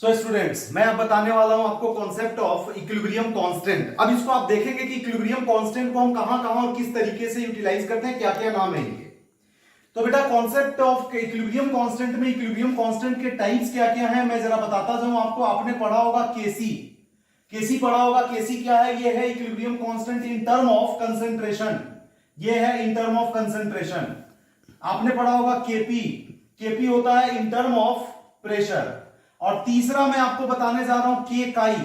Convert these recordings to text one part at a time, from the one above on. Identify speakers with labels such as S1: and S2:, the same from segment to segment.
S1: So students, मैं अब बताने वाला हूं आपको कॉन्सेप्ट ऑफ इक्विलिब्रियम कांस्टेंट। अब इसको आप देखेंगे कि इक्विलिब्रियम कांस्टेंट को हम कहां कहां और किस तरीके से यूटिलाइज करते हैं, क्या क्या नाम है इनके। तो बेटा कॉन्सेप्ट ऑफ इक्विलिब्रियम कांस्टेंट में इक्विलिब्रियम कांस्टेंट के टाइप्स क्या क्या हैं मैं जरा बताता जाऊं आपको। आपने पढ़ा होगा केसी, केसी पढ़ा होगा। केसी क्या है? ये है equilibrium constant in term of concentration. ये है इन टर्म ऑफ कंसंट्रेशन। आपने पढ़ा होगा केपी, केपी होता है इन टर्म ऑफ प्रेशर। और तीसरा मैं आपको बताने जा रहा हूं के काई,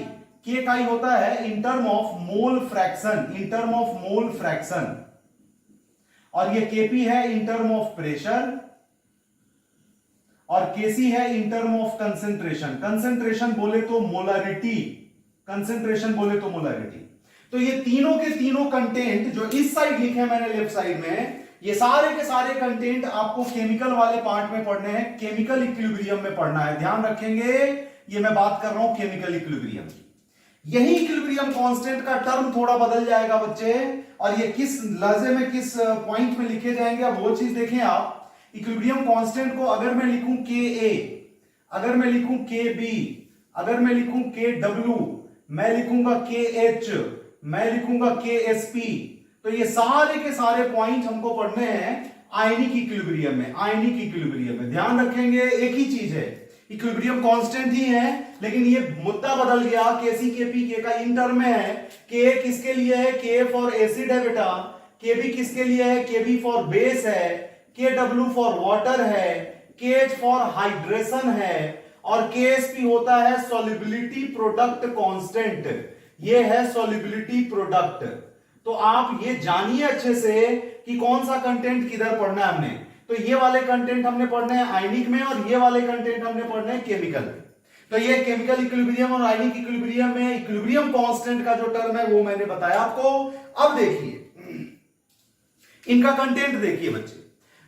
S1: के काई होता है इन term of mole fraction, in term of mole fraction. और ये केपी है इन टर्म ऑफ प्रेशर और केसी है इन टर्म ऑफ कंसंट्रेशन। कंसंट्रेशन बोले तो मोलारिटी, कंसंट्रेशन बोले तो मोलारिटी। तो ये तीनों के तीनों कंटेंट जो इस साइड लिखे हैं मैंने लेफ्ट साइड में, ये सारे के सारे कंटेंट आपको केमिकल वाले पार्ट में पढ़ने हैं, केमिकल इक्विलिब्रियम में पढ़ना है। ध्यान रखेंगे, ये मैं बात कर रहा हूं केमिकल इक्विलिब्रियम की। यही इक्विलिब्रियम कांस्टेंट का टर्म थोड़ा बदल जाएगा बच्चे, और ये किस लहजे में किस पॉइंट में लिखे जाएंगे अब वो चीज देखें आप। इक्विलिब्रियम कांस्टेंट को अगर मैं लिखूं के ए, अगर मैं लिखूं के बी, अगर मैं लिखूं के डब्ल्यू, मैं लिखूंगा के एच, मैं लिखूंगा के एस पी, तो ये सारे के सारे पॉइंट हमको पढ़ने हैं आयनिक इक्विलिब्रियम में, आयनिक इक्विलिब्रियम में। ध्यान रखेंगे एक ही चीज है, इक्विलिब्रियम कांस्टेंट ही है, लेकिन ये मुद्दा बदल गया। केसी केपी के का इन टर्म में है। के किसके लिए है? के फॉर एसिड है बेटा। के बी किसके लिए है? के बी फॉर बेस है। के डब्ल्यू फॉर वाटर है। के एच फॉर हाइड्रेशन है। और के एस पी होता है सॉल्युबिलिटी प्रोडक्ट कांस्टेंट। ये है सॉल्युबिलिटी प्रोडक्ट। तो आप ये जानिए अच्छे से कि कौन सा कंटेंट किधर पढ़ना है हमने। तो ये वाले कंटेंट हमने पढ़ने हैं आयनिक में, और ये वाले कंटेंट हमने पढ़ने हैं केमिकल में। तो ये केमिकल इक्विलिब्रियम और आयनिक इक्विलिब्रियम में इक्विलिब्रियम कांस्टेंट का जो टर्म है वो मैंने बताया आपको। अब देखिए इनका कंटेंट देखिए बच्चे।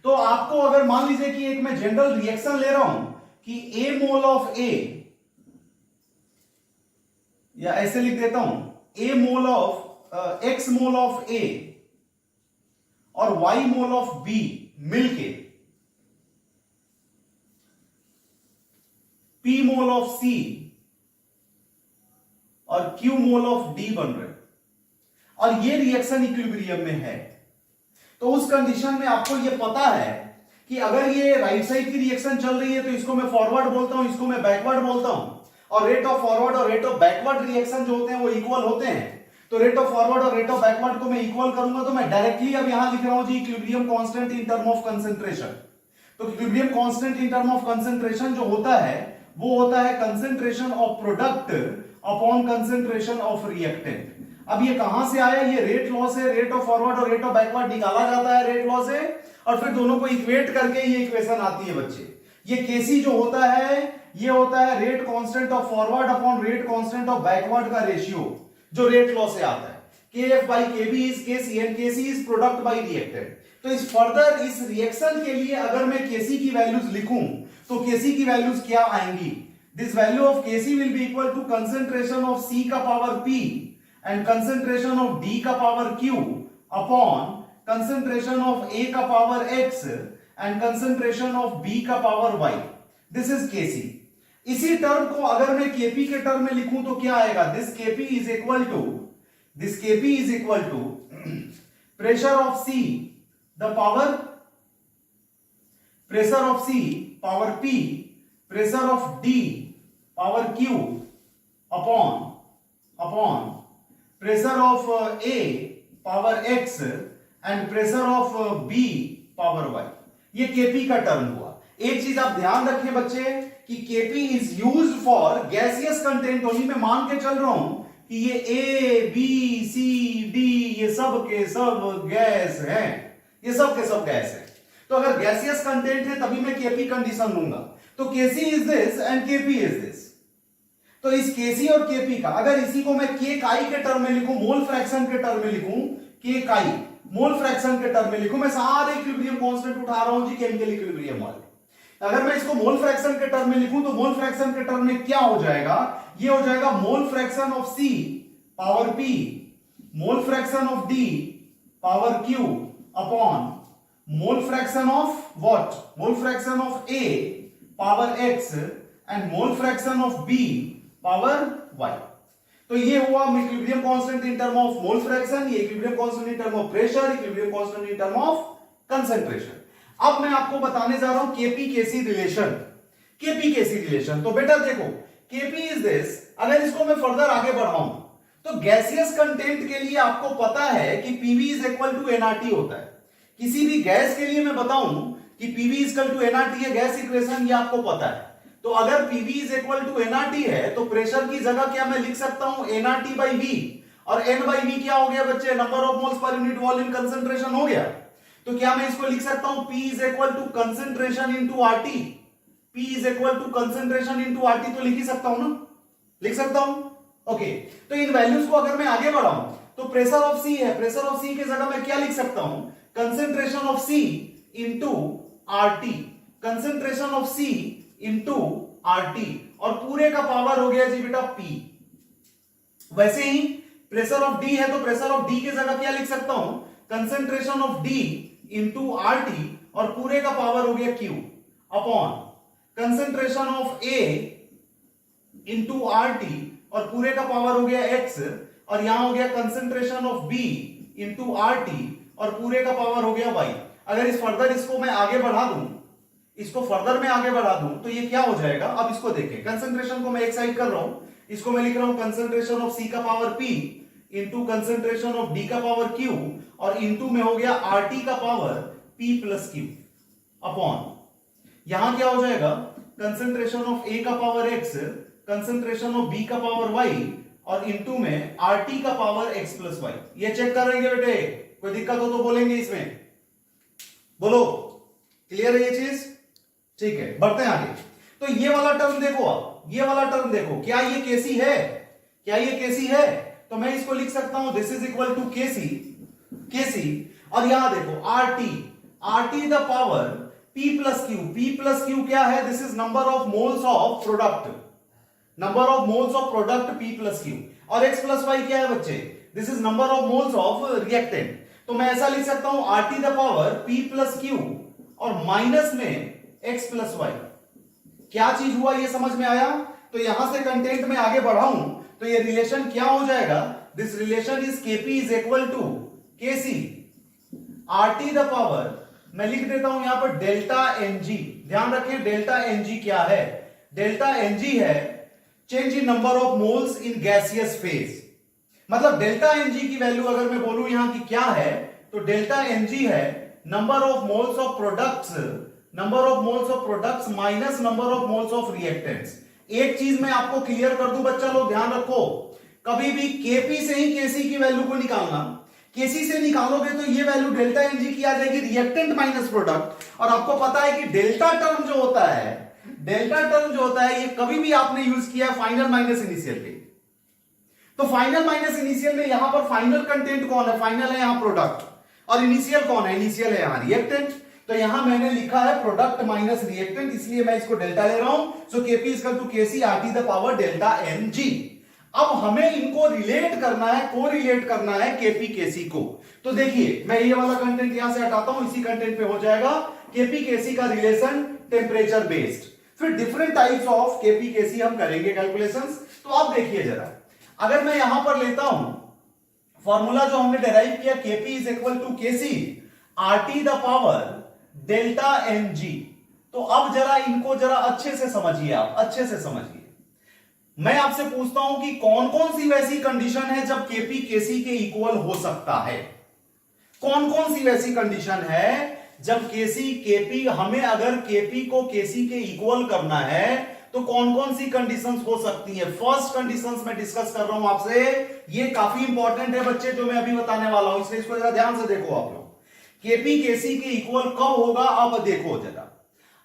S1: तो आपको अगर मान लीजिए कि एक मैं जनरल रिएक्शन ले रहा हूं कि ए मोल ऑफ ए, या ऐसे लिख देता हूं A mole of X mole of A और वाई मोल ऑफ बी मिलके पी मोल ऑफ सी और क्यू मोल ऑफ डी बन रहे, और ये रिएक्शन इक्विलिब्रियम में है। तो उस कंडीशन में आपको ये पता है कि अगर ये राइट साइड की रिएक्शन चल रही है तो इसको मैं फॉरवर्ड बोलता हूं, इसको मैं बैकवर्ड बोलता हूं। और रेट ऑफ फॉरवर्ड और रेट ऑफ बैकवर्ड रिएक्शन जो होते हैं वो इक्वल होते हैं। तो रेट ऑफ फॉरवर्ड और रेट ऑफ बैकवर्ड को मैं इक्वल करूंगा, तो मैं डायरेक्टली अब यहां लिख रहा हूं जी equilibrium constant in term of concentration. तो equilibrium constant in term of concentration जो होता है वो होता है concentration of product upon concentration of reactant. अब ये कहां से आया? ये रेट लॉ से रेट ऑफ फॉरवर्ड और रेट ऑफ बैकवर्ड निकाला जाता है रेट लॉ से, और फिर दोनों को इक्वेट करके ये इक्वेशन आती है बच्चे। ये केसी जो होता है ये होता है rate constant of forward upon rate constant of backward का रेशियो, जो रेट लॉ से आता है। KF by KB is KC and KC is product by reactant। तो इस फर्दर इस रिएक्शन के लिए अगर मैं KC की वैल्यूज लिखूं तो KC की वैल्यूज क्या आएंगी? This value of KC will be equal to concentration of C का power P and concentration of D का power Q upon concentration of A का power X and concentration of B का power Y। This is KC। इसी term को अगर मैं Kp के term में लिखूं तो क्या आएगा? This Kp is equal to, this Kp is equal to pressure of C the power, pressure of C power P, pressure of D power Q upon pressure of A power X and pressure of B power Y। ये Kp का term हुआ। एक चीज आप ध्यान रखें बच्चे कि Kp is used for gaseous content only. मैं मान के चल रहा हूं कि ये A, B, C, D ये सब के सब गैस हैं, ये सब के सब गैस हैं। तो अगर गैसियस कंटेंट है तभी मैं Kp कंडीशन लूंगा। तो Kc is this and Kp is this. तो इस Kc और Kp का अगर इसी को मैं K काई के टर्म में लिखूं, मोल फ्रैक्शन के टर्म में लिखूं, K काई मोल फ्रैक्शन के टर्म में लिखूं, मैं सारे इक्विलिब्रियम कांस्टेंट उठा रहा हूं जी केमिकल इक्विलिब्रियम वाले। अगर मैं इसको मोल फ्रैक्शन के टर्म में लिखूं तो मोल फ्रैक्शन के टर्म में क्या हो जाएगा? ये हो जाएगा mole fraction of C power P, mole fraction of D power Q upon mole fraction of what? Mole fraction of A power X and mole fraction of B power y। तो ये हुआ equilibrium constant in term of mole fraction, ये equilibrium constant in term of pressure, equilibrium constant in term of concentration. अब मैं आपको बताने जा रहा हूं Kp Kc relation. Kp Kc relation तो बेटा देखो, केपी इज दिस, अगर इसको मैं फर्दर आगे बढ़ाऊं तो गैसियस कंटेंट के लिए आपको पता है कि PV is equal to nRT होता है। किसी भी गैस के लिए मैं बताऊं कि PV is equal to nRT है गैस इक्वेशन, ये आपको पता है। तो अगर PV is equal to nRT है तो प्रेशर की जगह क्या मैं लिख सकता हूं, एनआरटी बाई वी, और एन बाई वी क्या हो गया बच्चे, number of moles per unit volume concentration हो गया। तो क्या मैं इसको लिख सकता हूं P is equal to concentration into RT, P is equal to concentration into RT, तो लिख ही सकता हूं ना, लिख सकता हूं। ओके, तो इन वैल्यूज को अगर मैं आगे बढ़ाऊं तो प्रेशर ऑफ सी है, प्रेशर ऑफ सी की जगह मैं क्या लिख सकता हूं, concentration of C into RT, concentration of C into RT, और पूरे का पावर हो गया जी बेटा पी। वैसे ही प्रेशर ऑफ डी है तो प्रेशर ऑफ डी की जगह क्या लिख सकता हूं, concentration of D into RT, और पूरे का पावर हो गया Q upon concentration of A into RT, और पूरे का पावर हो गया एक्स, और यहां हो गया concentration of B into RT, और पूरे का पावर हो गया वाई। अगर इस फर्दर इसको मैं आगे बढ़ा दूं, इसको फर्दर मैं आगे बढ़ा दूं तो ये क्या हो जाएगा, अब इसको देखें, कंसंट्रेशन को मैं एक साइड कर रहा हूं, इसको मैं लिख रहा हूं कंसंट्रेशन ऑफ सी का power P into concentration of D का पावर क्यू, और इंटू में हो गया आरटी का power P plus Q upon, यहां क्या हो जाएगा, कंसंट्रेशन ऑफ ए का power X, concentration of B का पावर वाई, और इंटू में आरटी का पावर एक्स प्लस वाई। ये चेक करेंगे बेटे, कोई दिक्कत हो तो बोलेंगे इसमें, बोलो क्लियर है ये चीज, ठीक है। बढ़ते हैं आगे। तो ये वाला टर्म देखो, आप ये वाला टर्म देखो, क्या ये केसी है, क्या ये केसी है, तो मैं इसको लिख सकता हूं दिस इज इक्वल टू केसी, केसी, और यहां देखो RT, RT the power P plus Q, P plus Q क्या है, this is number of moles of product, number of moles of product P plus Q, और एक्स प्लस वाई क्या है बच्चे, this is number of moles of reactant. तो मैं ऐसा लिख सकता हूं RT the power P plus Q और माइनस में एक्स प्लस वाई। क्या चीज हुआ ये समझ में आया। तो यहां से कंटेंट में आगे बढ़ाऊं तो ये रिलेशन क्या हो जाएगा, this relation is Kp is equal to Kc RT the power, मैं लिख देता हूं यहां पर डेल्टा एनजी। ध्यान रखें डेल्टा एनजी क्या है, डेल्टा एनजी है change in number of moles in gaseous phase. मतलब डेल्टा एनजी की वैल्यू अगर मैं बोलूं यहां की क्या है, तो डेल्टा एनजी है number of moles of products, number of moles of products minus number of moles of reactants. एक चीज मैं आपको क्लियर कर दूं बच्चा लोग, ध्यान रखो, कभी भी केपी से ही केसी की वैल्यू को निकालना, केसी से निकालोगे तो ये वैल्यू डेल्टा एनजी की आ जाएगी रिएक्टेंट माइनस प्रोडक्ट। और आपको पता है कि डेल्टा टर्म जो होता है, डेल्टा टर्म जो होता है ये कभी भी आपने यूज किया फाइनल माइनस इनिशियल पे। तो फाइनल माइनस इनिशियल में यहां पर फाइनल कंटेंट कौन है, फाइनल है यहां प्रोडक्ट, और इनिशियल कौन है, इनिशियल है यहां रिएक्टेंट। तो यहां मैंने लिखा है प्रोडक्ट माइनस रिएक्टेंट, इसलिए मैं इसको डेल्टा ले रहा हूं। So Kp is equal to Kc RT the power delta ng. अब हमें इनको रिलेट करना है, को रिलेट करना है केपी केसी को। तो देखिए मैं ये वाला कंटेंट यहां से हटाता हूं, इसी कंटेंट पे हो जाएगा केपी केसी का रिलेशन टेम्परेचर बेस्ड। फिर डिफरेंट टाइप्स ऑफ केपी केसी हम करेंगे कैलकुलेशंस। तो अब देखिए जरा, अगर मैं यहां पर लेता हूं फॉर्मूला जो हमने डेराइव किया, Kp is equal to Kc RT the power delta ng. तो अब जरा इनको जरा अच्छे से समझिए, आप अच्छे से समझिए। मैं आपसे पूछता हूं कि कौन कौन सी वैसी कंडीशन है जब केपी केसी के इक्वल हो सकता है, कौन कौन सी वैसी कंडीशन है जब केसी केपी, हमें अगर केपी को केसी के इक्वल करना है तो कौन कौन सी कंडीशंस हो सकती है। फर्स्ट कंडीशंस मैं डिस्कस कर रहा हूं आपसे, ये काफी इंपॉर्टेंट है बच्चे जो मैं अभी बताने वाला हूं, इसलिए इसको जरा ध्यान से देखो आप लोग। केपी केसी के इक्वल कब होगा, अब देखो जरा,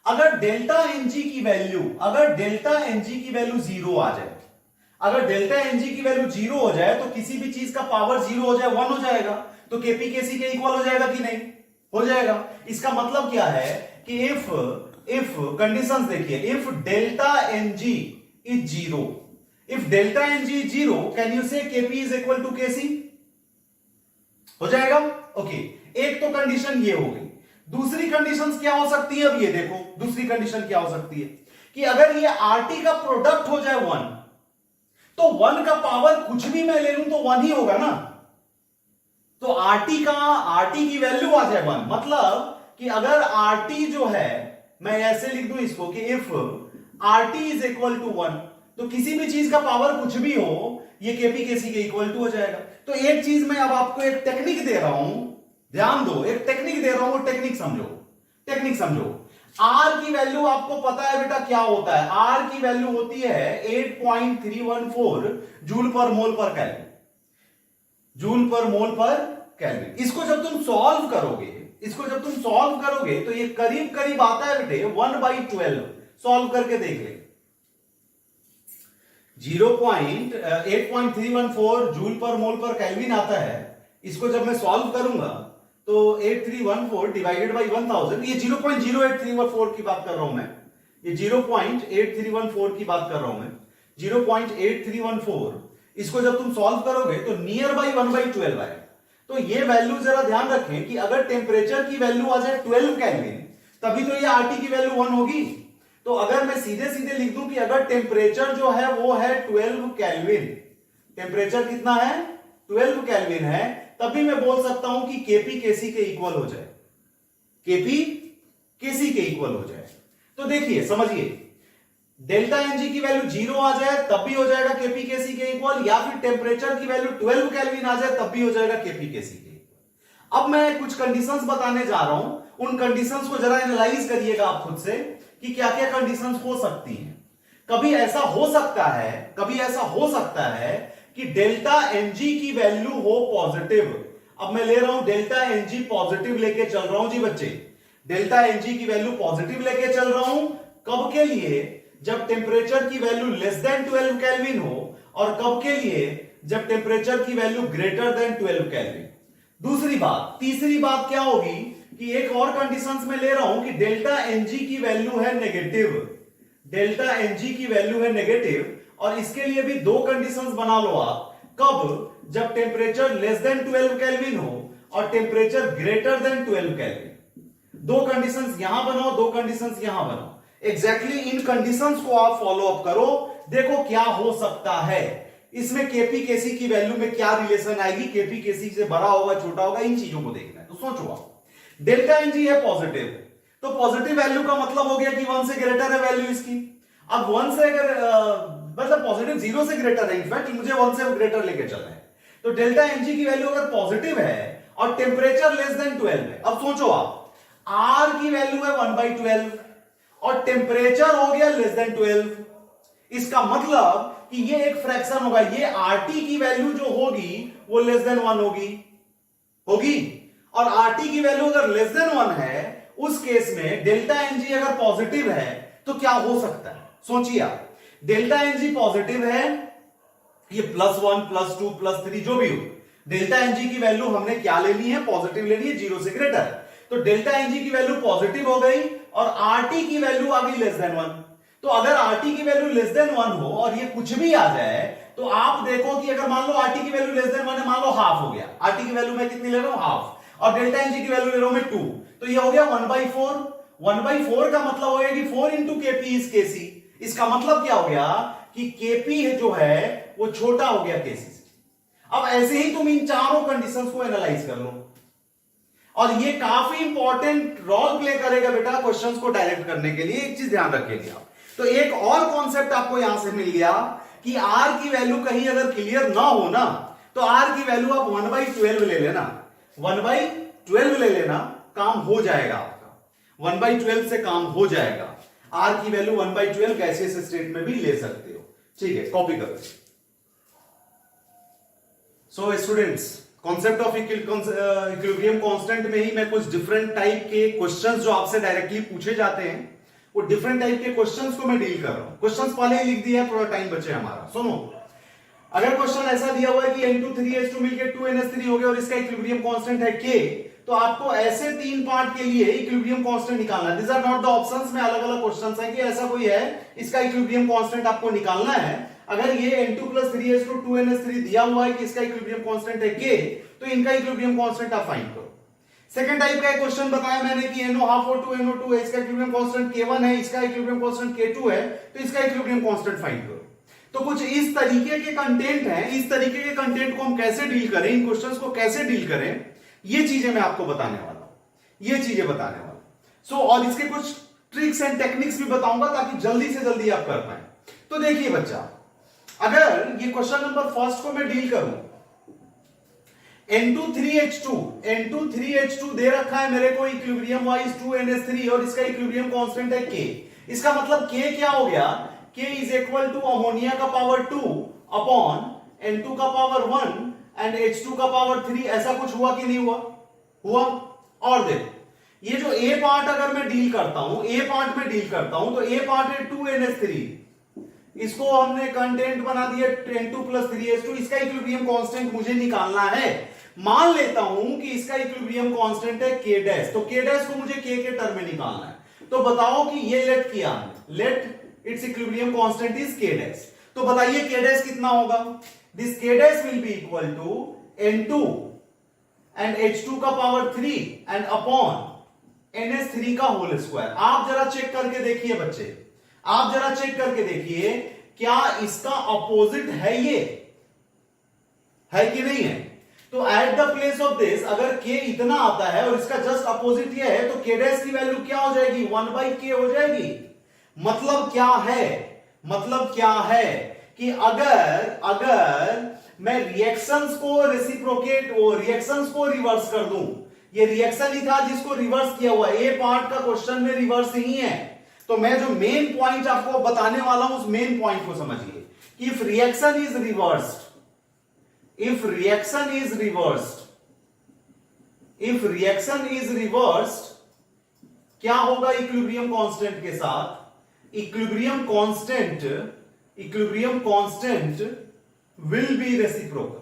S1: अगर डेल्टा एनजी की वैल्यू, अगर डेल्टा एनजी की वैल्यू जीरो आ जाए, अगर डेल्टा एनजी की वैल्यू जीरो हो जाए तो किसी भी चीज का पावर जीरो हो जाए, वन हो जाएगा, तो केपी केसी के इक्वल हो जाएगा कि नहीं, हो जाएगा। इसका मतलब क्या है कि इफ कंडीशंस देखिए, if delta ng is zero, if delta ng is zero, can you say Kp is equal to Kc, हो जाएगा। ओके, एक तो कंडीशन ये हो गई। दूसरी कंडीशंस क्या हो सकती है, अब ये देखो दूसरी कंडीशन क्या हो सकती है कि अगर ये RT का प्रोडक्ट हो जाए 1, तो 1 का पावर कुछ भी मैं ले लूं तो 1 ही होगा ना। तो RT की वैल्यू आ जाए 1, मतलब कि अगर RT जो है, मैं ऐसे लिख दूं इसको कि if RT is equal to 1, तो किसी भी चीज का पावर कुछ भी हो, ये KP KC के इक्वल टू हो जाएगा। तो एक चीज मैं अब आपको एक टेक्निक दे रहा हूं, ध्यान दो, एक टेक्निक दे रहा हूं, टेक्निक समझो। R की वैल्यू आपको पता है बेटा क्या होता है? R की वैल्यू होती है 8.314 जूल पर मोल पर केल्विन, जूल पर मोल पर केल्विन। इसको जब तुम सॉल्व करोगे तो ये करीब करीब आता है बेटे 1/12। सॉल्व करके देख ले, 8.314 जूल पर मोल पर केल्विन आता है। इसको जब मैं सॉल्व करूंगा तो 8314 डिवाइडेड बाई 1000, ये 0.0834 की बात कर रहा हूं मैं, ये 0.8314 की बात कर रहा हूं मैं, 0.8314। इसको जब तुम सॉल्व करोगे तो नियर बाई 1/12 आएगा। तो ये वैल्यू जरा ध्यान रखें कि अगर टेम्परेचर की वैल्यू आ जाए 12 केल्विन, तभी तो ये RT की वैल्यू 1 होगी। तो अगर मैं सीधे सीधे लिख दूं कि अगर टेम्परेचर जो है वो है 12 केल्विन, टेम्परेचर कितना है? 12 केल्विन है, तभी मैं बोल सकता हूं कि KP KC के इक्वल हो जाए, KP KC के इक्वल हो जाए। तो देखिए समझिए, डेल्टा एनजी की वैल्यू 0 आ जाए तब भी हो जाएगा KP KC के इक्वल, या फिर टेम्परेचर की वैल्यू 12 केल्विन आ जाए तब भी हो जाएगा KP KC के इक्वल। अब मैं कुछ कंडीशंस बताने जा रहा हूं, उन कंडीशंस को जरा एनालाइज करिएगा आप खुद से कि क्या क्या कंडीशंस हो सकती हैं। कभी ऐसा हो सकता है कि डेल्टा एनजी की वैल्यू हो पॉजिटिव। अब मैं ले रहा हूं डेल्टा एनजी पॉजिटिव लेके चल रहा हूं जी बच्चे, डेल्टा एनजी की वैल्यू पॉजिटिव लेके चल रहा हूं। कब के लिए? जब टेम्परेचर की वैल्यू लेस देन 12 केल्विन हो, और कब के लिए? जब टेम्परेचर की वैल्यू ग्रेटर देन 12 केल्विन। तीसरी बात क्या होगी कि एक और कंडीशंस में ले रहा हूं कि डेल्टा एनजी की वैल्यू है नेगेटिव, डेल्टा एनजी की वैल्यू है नेगेटिव, और इसके लिए भी दो कंडीशंस बना लो आप। कब? जब टेम्परेचर लेस देन 12 केल्विन हो और टेम्परेचर ग्रेटर देन 12 केल्विन। दो कंडीशंस यहां बनाओ, दो कंडीशंस यहां बनाओ। एग्जैक्टली इन कंडीशंस को आप फॉलो अप करो, देखो क्या हो सकता है इसमें। KP KC की वैल्यू में क्या रिलेशन आएगी, KP KC से बड़ा होगा छोटा होगा, इन चीजों को देखना है। तो सोचो आप, डेल्टा एनजी है पॉजिटिव, तो पॉजिटिव वैल्यू का मतलब हो गया कि 1 से ग्रेटर है वैल्यू इसकी। अब 1 से अगर मतलब पॉजिटिव 0 से ग्रेटर है, इनफैक्ट मुझे 1 से ग्रेटर लेके चलना है। तो डेल्टा एनजी की वैल्यू अगर पॉजिटिव है और टेम्परेचर लेस देन 12 है, अब सोचो आप, R की वैल्यू है 1/12 और टेम्परेचर हो गया लेस देन 12। इसका मतलब कि ये एक फ्रैक्शन होगा, ये RT की वैल्यू जो होगी वो लेस देन 1 होगी। और RT की वैल्यू अगर लेस देन 1 है, उस केस में डेल्टा एनजी अगर पॉजिटिव है तो क्या हो सकता है? सोचिए आप, डेल्टा एनजी पॉजिटिव है, ये +1 +2 +3 जो भी हो, डेल्टा एनजी की वैल्यू हमने क्या लेनी है? पॉजिटिव लेनी है, 0 से ग्रेटर। तो डेल्टा एनजी की वैल्यू पॉजिटिव हो गई और RT की वैल्यू आ गई लेस देन 1। तो अगर RT की वैल्यू लेस देन 1 हो और ये कुछ भी आ जाए, तो आप देखो कि अगर मान लो RT की वैल्यू लेस देन 1 है, मान लो हाफ हो गया, RT की वैल्यू मैं कितनी ले रहा हूं? हाफ, और डेल्टा एनजी की वैल्यू ले रहा हूं मैं 2, तो ये हो गया 1/4। 1/4 का मतलब हो गया कि 4 into KP is KC। इसका मतलब क्या हो गया कि KP जो है वो छोटा हो गया KC से। अब ऐसे ही तुम इन चारों कंडीशंस को एनालाइज कर लो, और ये काफी इंपॉर्टेंट रोल प्ले करेगा बेटा क्वेश्चंस को डायरेक्ट करने के लिए। एक चीज ध्यान रखेंगे आप, तो एक और कॉन्सेप्ट आपको यहां से मिल गया कि R की वैल्यू कहीं अगर क्लियर ना हो ना, तो R की वैल्यू आप 1/12 ले लेना, 1/12 ले लेना, काम हो जाएगा आपका, 1/12 से काम हो जाएगा। R की वैल्यू 1/12 गैसियस स्टेट में भी ले सकते हो, ठीक है, कॉपी करो। So students, concept of equilibrium constant में ही मैं कुछ डिफरेंट टाइप के क्वेश्चंस जो आपसे डायरेक्टली पूछे जाते हैं, वो डिफरेंट टाइप के क्वेश्चंस को मैं डील कर रहा हूं। क्वेश्चंस पहले ही लिख दिया है, थोड़ा टाइम बचे हमारा। सुनो, अगर क्वेश्चन ऐसा दिया हुआ है कि N2 3H2 मिलकर 2NH3 हो गया और इसका इक्विलिब्रियम कांस्टेंट है K, तो आपको ऐसे तीन पार्ट के लिए इक्विलिब्रियम कांस्टेंट निकालना है। This are not the options में अलग अलग क्वेश्चंस हैं कि ऐसा कोई है, इसका इक्विलिब्रियम कांस्टेंट आपको निकालना है। अगर ये N2 + 3H2 2NH3 दिया हुआ है कि इसका इक्विलिब्रियम कांस्टेंट है K, तो इनका इक्विलिब्रियम कांस्टेंट आप फाइंड करो। सेकंड टाइप का एक क्वेश्चन बताया मैंने कि NO12 और 2NO2 है, इसका इक्विलिब्रियम कांस्टेंट K1 है, इसका इक्विलिब्रियम कांस्टेंट K2 है, तो इसका इक्विलिब्रियम कांस्टेंट फाइंड करो। तो कुछ इस तरीके के कंटेंट हैं, इस तरीके के कंटेंट को हम कैसे डील करें, इन क्वेश्चंस को कैसे डील करें, ये चीजें मैं आपको बताने वाला हूं, ये चीजें बताने वाला सो और इसके कुछ ट्रिक्स एंड टेक्निक्स भी बताऊंगा ताकि जल्दी से जल्दी आप कर पाए। तो देखिए बच्चा, अगर ये क्वेश्चन नंबर फर्स्ट को मैं डील करूं, N2 3H2 दे रखा है मेरे को इक्विलिब्रियम वाइज 2NH3 और इसका इक्विलिब्रियम कांस्टेंट है K। इसका मतलब K क्या हो गया, K is equal to ammonia का पावर 2 अपॉन N2 का पावर 1 एंड H2 का पावर 3। ऐसा कुछ हुआ कि नहीं हुआ? हुआ। और देखो ये जो A पार्ट अगर मैं डील करता हूं, A पार्ट में डील करता हूं, तो A पार्ट है 2NH3, इसको हमने कंटेंट बना दिया N2 प्लस 3H2। इसका इक्विलिब्रियम कांस्टेंट मुझे निकालना है। मान लेता हूं कि इसका इक्विलिब्रियम कांस्टेंट है K डैश, तो K डैश को मुझे K के टर्म में निकालना है। तो बताओ कि ये लेट किया, let its equilibrium constant is K dash. तो बताइए K डैश कितना होगा? This K dash will be equal to N2 and H2 का पावर 3 एंड अपॉन NH3 का होल स्क्वायर। आप जरा चेक करके देखिए बच्चे, आप जरा चेक करके देखिए, क्या इसका अपोजिट है, ये है कि नहीं है? तो at the place of this अगर K इतना आता है और इसका जस्ट अपोजिट ये है, तो K डैश की वैल्यू क्या हो जाएगी? 1/K हो जाएगी। मतलब क्या है? मतलब क्या है कि अगर मैं रिएक्शंस को रेसिप्रोकेट, वो रिएक्शंस को रिवर्स कर दूं, ये रिएक्शन ही था जिसको रिवर्स किया हुआ, ए पार्ट का क्वेश्चन में रिवर्स ही है। तो मैं जो मेन पॉइंट आपको बताने वाला हूं, उस मेन पॉइंट को समझिए कि if reaction is reversed, if reaction is reversed, क्या होगा इक्विलिब्रियम कांस्टेंट के साथ? Equilibrium constant will B reciprocal,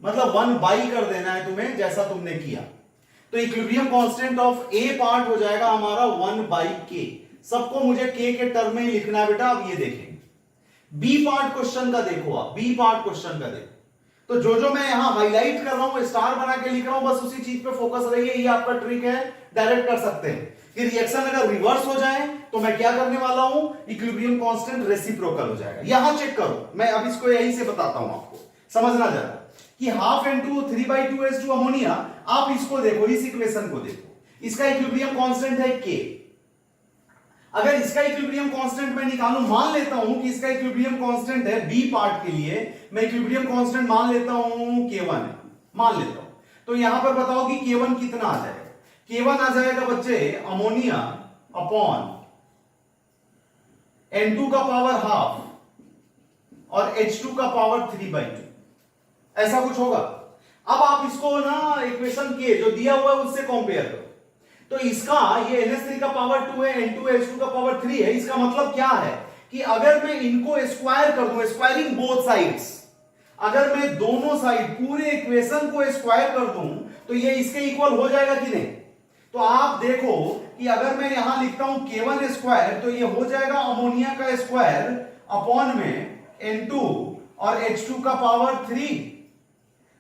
S1: मतलब 1 कर देना है तुम्हें जैसा तुमने किया। तो equilibrium constant of A part हो जाएगा हमारा 1/K। सबको मुझे K के टर्म में ही लिखना है बेटा। अब ये देखें बी पार्ट क्वेश्चन का देखो, आप बी पार्ट क्वेश्चन का देखो, तो जो मैं यहां हाईलाइट कर रहा हूं, स्टार बना के लिख रहा हूं, बस उसी चीज पे फोकस रहिए। ये आपका ट्रिक है, डायरेक्ट कर सकते हैं कि रिएक्शन अगर रिवर्स हो जाए तो मैं क्या करने वाला हूं, इक्विलिब्रियम कांस्टेंट रेसिप्रोकल हो जाएगा। यहां चेक करो, मैं अब इसको यहीं से बताता हूं, आपको समझना जरा कि हाफ N2 3/2H2 अमोनिया। आप इसको देखो, इस इक्वेशन को देखो, इसका इक्विलिब्रियम कांस्टेंट है K। अगर इसका इक्विलिब्रियम कांस्टेंट मैं निकालूं, मान लेता हूं कि इसका इक्विलिब्रियम कांस्टेंट है बी पार्ट के लिए, मैं इक्विलिब्रियम कांस्टेंट मान लेता हूं K1 है, मान लेता हूं। तो यहां पर बताओ कि K1 कितना आ जाएगा? K1 आ जाएगा बच्चे अमोनिया अपॉन N2 का पावर हाफ और H2 का पावर 3/2, ऐसा कुछ होगा। अब आप इसको ना इक्वेशन के जो दिया हुआ है उससे कंपेयर करो। तो इसका ये NH3 का पावर 2 है, N2 H2 का पावर 3 है। इसका मतलब क्या है कि अगर मैं इनको स्क्वायर कर दूं, स्क्वायरिंग बोथ साइड्स, अगर मैं दोनों साइड पूरे इक्वेशन को स्क्वायर कर दूं तो ये इसके इक्वल हो जाएगा कि नहीं? तो आप देखो कि अगर मैं यहां लिखता हूं K1 स्क्वायर, तो ये हो जाएगा अमोनिया का स्क्वायर अपॉन में N2 और H2 का पावर 3,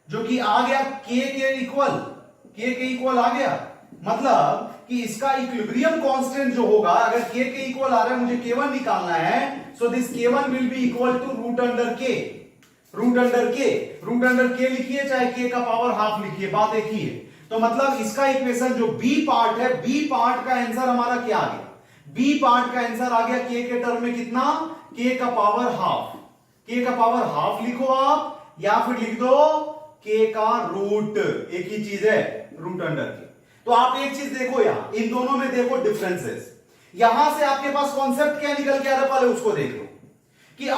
S1: जो कि आ गया K के इक्वल आ गया। मतलब कि इसका इक्विलिब्रियम कांस्टेंट जो होगा, अगर K के इक्वल आ रहा है, मुझे K1 निकालना है, so this K1 will be equal to root under K लिखिए चाहे K का पावर हाफ लिखिए, बात एक ही है। तो मतलब इसका इक्वेशन जो बी पार्ट है, बी पार्ट का आंसर हमारा क्या आ गया? बी पार्ट का आंसर आ गया K के टर्म में कितना? K का पावर हाफ। K का पावर हाफ लिखो आप, या फिर लिख दो K का रूट, एक ही चीज है, रूट अंडर K। तो आप एक चीज देखो, यहां इन दोनों में देखो डिफरेंसेस। यहां से आपके पास कॉन्सेप्ट क्या निकल के आ रहा है, पहले उसको देख लो कि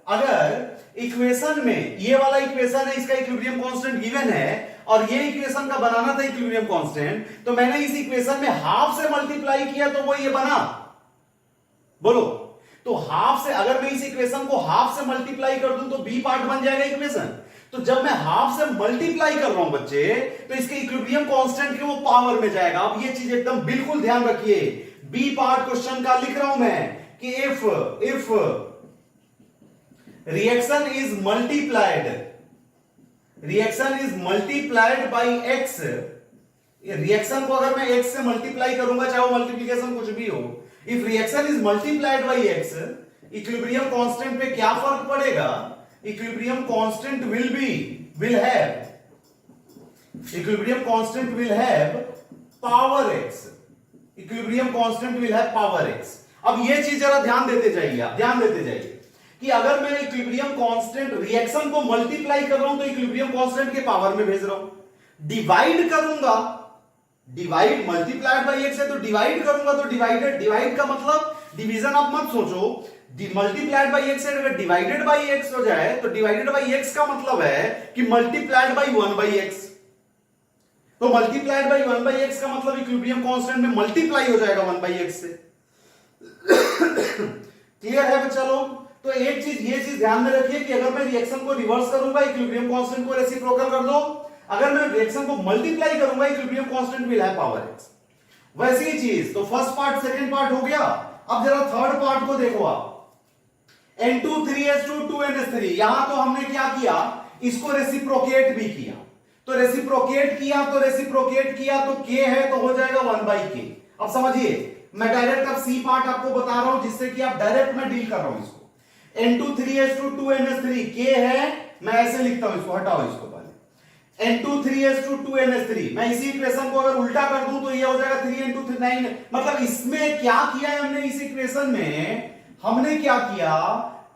S1: अगर इक्वेशन में ये वाला इक्वेशन है, इसका इक्विलिब्रियम कांस्टेंट गिवन है और ये इक्वेशन का बनाना था इक्विलिब्रियम कांस्टेंट, तो मैंने इस इक्वेशन में हाफ से मल्टीप्लाई किया तो वो ये बना। बोलो, तो हाफ से, अगर मैं इस इक्वेशन को हाफ से मल्टीप्लाई कर दूं तो बी पार्ट बन जाएगा इक्वेशन। तो जब मैं हाफ से मल्टीप्लाई कर रहा हूं bच्चे, तो इसके इक्विलिब्रियम कांस्टेंट के वो पावर में जाएगा। अब ये चीज एकदम बिल्कुल ध्यान रखिए, बी पार्ट क्वेश्चन का लिख रहा हूं मैं कि if reaction is multiplied reaction is multiplied by x, reaction को अगर मैं एक्स से मल्टीप्लाई करूंगा, चाहे वो मल्टीप्लीकेशन कुछ भी हो, if reaction is multiplied by x, equilibrium constant पे क्या फर्क पड़ेगा? Equilibrium constant equilibrium constant will have power x, equilibrium constant will have power x. अब ये चीज जरा ध्यान देते जाइए, आप ध्यान देते जाइए कि अगर मैं इक्विलिब्रियम कांस्टेंट रिएक्शन को मल्टीप्लाई कर रहा हूं तो इक्विलिब्रियम कांस्टेंट के पावर में भेज रहा हूं, डिवाइड करूंगा, डिवाइड मल्टीप्लाइड बाई एक्स है तो डिवाइड करूंगा तो डिवाइड का मतलब डिवीजन आप मत सोचो, मल्टीप्लाइड बाई एक्स अगर डिवाइडेड बाई एक्स हो जाए तो डिवाइडेड बाई एक्स का मतलब है कि मल्टीप्लाइड बाई 1 बाई एक्स, तो मल्टीप्लाइड बाई 1 बाई एक्स का मतलब इक्विलिब्रियम कांस्टेंट में मल्टीप्लाई हो जाएगा 1 बाई एक्स से। क्लियर है बच्चा लोग? तो एक चीज, ये चीज ध्यान में रखिए कि अगर मैं रिएक्शन को रिवर्स करूंगा इक्विलिब्रियम कांस्टेंट को रेसिप्रोकल कर दो, अगर मैं रिएक्शन को मल्टीप्लाई करूंगा equilibrium constant will have power x. वैसी ही चीज, तो फर्स्ट पार्ट सेकंड पार्ट हो गया। अब जरा थर्ड पार्ट को देखो आप, N2 3s2 2ns3, यहां तो हमने क्या किया, इसको रेसिप्रोकेट भी किया, तो रेसिप्रोकेट किया तो k है तो हो जाएगा 1 बाई k। अब समझिए, मैं डायरेक्ट अब सी पार्ट आपको बता रहा हूं जिससे कि आप डायरेक्ट में डील कर रहा हूं इसको। N2 3s2 2ns3 k है, मैं ऐसे लिखता हूं इसको, हटाओ इसको पहले, N2 3s2 2ns3, मैं इसी इक्वेशन को अगर उल्टा कर दूं तो ये हो जाएगा 3 into 3 9, मतलब इसमें क्या किया है हमने, इस इक्वेशन में हमने क्या किया,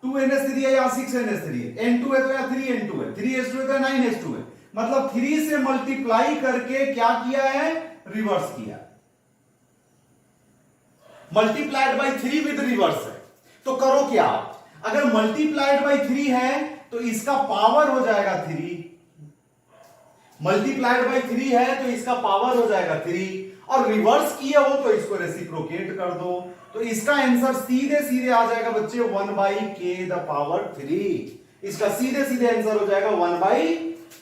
S1: 2ns3 है या 6ns3 है, N2 है तो या 3n2 है, 3s2 है तो 9s2 है, मतलब 3 से मल्टीप्लाई करके क्या किया है, रिवर्स किया, मल्टीप्लाइड बाई 3 विद रिवर्स है। तो करो क्या, अगर मल्टीप्लाइड बाई 3 है तो इसका पावर हो जाएगा 3, मल्टीप्लाइड बाई 3 है तो इसका पावर हो जाएगा 3, और रिवर्स किया हो तो इसको रेसिप्रोकेट कर दो, तो इसका आंसर सीधे सीधे आ जाएगा बच्चे 1 बाई k द पावर 3, इसका सीधे सीधे आंसर हो जाएगा 1 बाई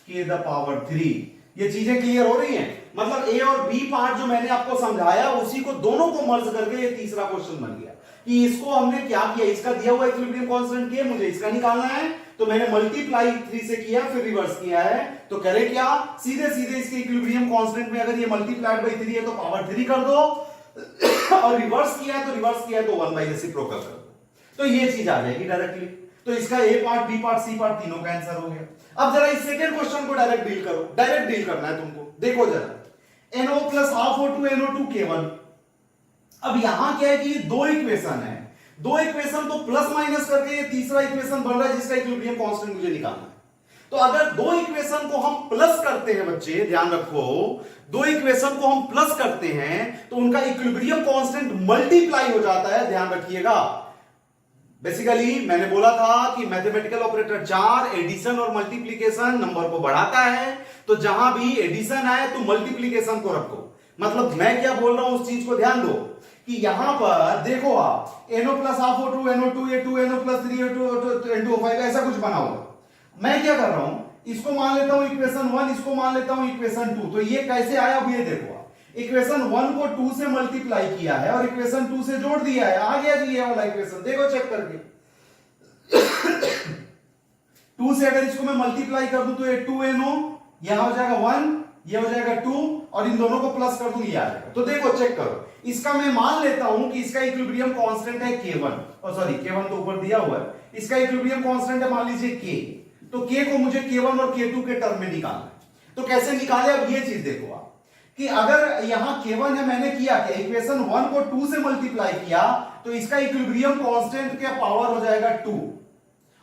S1: k द पावर 3। ये चीजें क्लियर हो रही हैं? मतलब ए और बी पार्ट जो मैंने आपको समझाया उसी को दोनों को मर्ज करके ये तीसरा क्वेश्चन बन गया कि इसको हमने क्या किया, इसका दिया हुआ इक्विलिब्रियम कांस्टेंट k, मुझे इसका निकालना है, तो मैंने मल्टीप्लाई 3 से किया फिर रिवर्स किया है, तो करे क्या, सीधे सीधे इसके इक्विलिब्रियम कांस्टेंट में अगर ये मल्टीप्लाइड बाई 3 है तो पावर 3 कर दो, और रिवर्स किया है तो 1 बाई रेसिप्रोकल कर दो, तो ये चीज आ जाएगी डायरेक्टली। तो इसका A part, B part, C part तीनों का आंसर हो गया। अब जरा इस सेकंड क्वेश्चन को डायरेक्ट डील करो, डायरेक्ट डील करना है तुमको। देखो जरा, NO plus half O2 NO2 K1। अब यहां क्या है कि ये दो इक्वेशन है, दो इक्वेशन को प्लस माइनस करके ये तीसरा इक्वेशन बन रहा है जिसका इक्विलिब्रियम कांस्टेंट मुझे निकालना है। तो अगर दो इक्वेशन को हम प्लस करते हैं बच्चे, ध्यान रखो, दो इक्वेशन को हम प्लस करते हैं तो उनका इक्विलिब्रियम कांस्टेंट मल्टीप्लाई हो जाता है, ध्यान रखिएगा। बेसिकली मैंने बोला था कि मैथमेटिकल ऑपरेटर 4 एडिशन और मल्टीप्लिकेशन नंबर को बढ़ाता है, तो जहां भी एडिशन आए तो मल्टीप्लिकेशन को रखो। मतलब मैं क्या बोल रहा हूं उस चीज को ध्यान दो कि यहां पर देखो आप NO plus half O2 NO2 A2 NO plus 3 A2 N2 O5 ऐसा कुछ बना होगा। मैं क्या कर रहा हूं, इसको मान लेता हूं इक्वेशन 1, इसको मान लेता हूं इक्वेशन 2। तो ये कैसे आया, अब ये देखो, इक्वेशन 1 को 2 से मल्टीप्लाई किया है और इक्वेशन 2 से जोड़ दिया है, आ गया जी ये वाला इक्वेशन, देखो चेक करके। 2 से अगर इसको मैं मल्टीप्लाई कर दूं तो ये 2NO, यहां हो जाएगा 1, ये हो जाएगा 2, और इन दोनों को प्लस कर दूं ये आ जाएगा। तो देखो चेक करो, इसका मैं मान लेता हूं कि इसका इक्विलिब्रियम कांस्टेंट है K1, और सॉरी K1 तो ऊपर दिया हुआ है, इसका इक्विलिब्रियम कांस्टेंट है मान लीजिए K। तो K को मुझे K1 और K2 के टर्म में निकालना है। तो कैसे निकाले, अब ये चीज देखो आप कि अगर यहां K1 है, मैंने किया क्या, इक्वेशन 1 को 2 से मल्टीप्लाई किया तो इसका इक्विलिब्रियम कांस्टेंट का पावर हो जाएगा 2,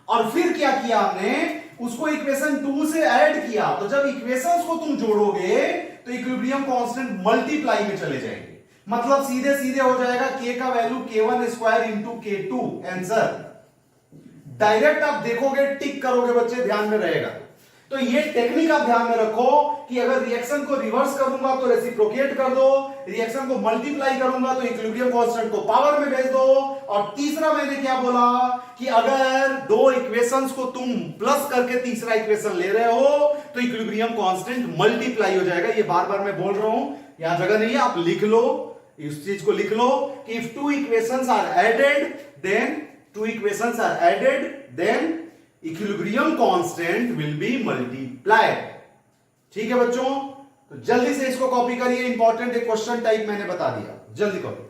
S1: और फिर क्या किया हमने, उसको इक्वेशन 2 से ऐड किया। तो जब इक्वेशंस को तुम जोड़ोगे तो इक्विलिब्रियम कांस्टेंट मल्टीप्लाई में चले जाएंगे, मतलब सीधे सीधे हो जाएगा K का value K1 square into K2 answer. Direct आप देखोगे, टिक करोगे बच्चे, ध्यान में रहेगा। तो ये टेक्निक आप ध्यान में रखो कि अगर रिएक्शन को रिवर्स करूंगा तो रेसिप्रोकेट कर दो, रिएक्शन को मल्टीप्लाई करूंगा तो इक्विलिब्रियम कांस्टेंट को पावर में भेज दो। और तीसरा मैंने क्या बोला कि अगर दो इक्वेशंस को तुम प्लस करके तीसरा इक्वेशन ले रहे हो तो इक्विलिब्रियम कांस्टेंट मल्टीप्लाई हो जाएगा। ये बार बार मैं बोल रहा हूं, यहां जगह नहीं है, आप लिख लो, इस चीज को लिख लो कि if two equations are added then equilibrium constant will be multiplied. ठीक है बच्चों, तो जल्दी से इसको कॉपी करिए, इंपॉर्टेंट एक क्वेश्चन टाइप मैंने बता दिया, जल्दी कॉपी।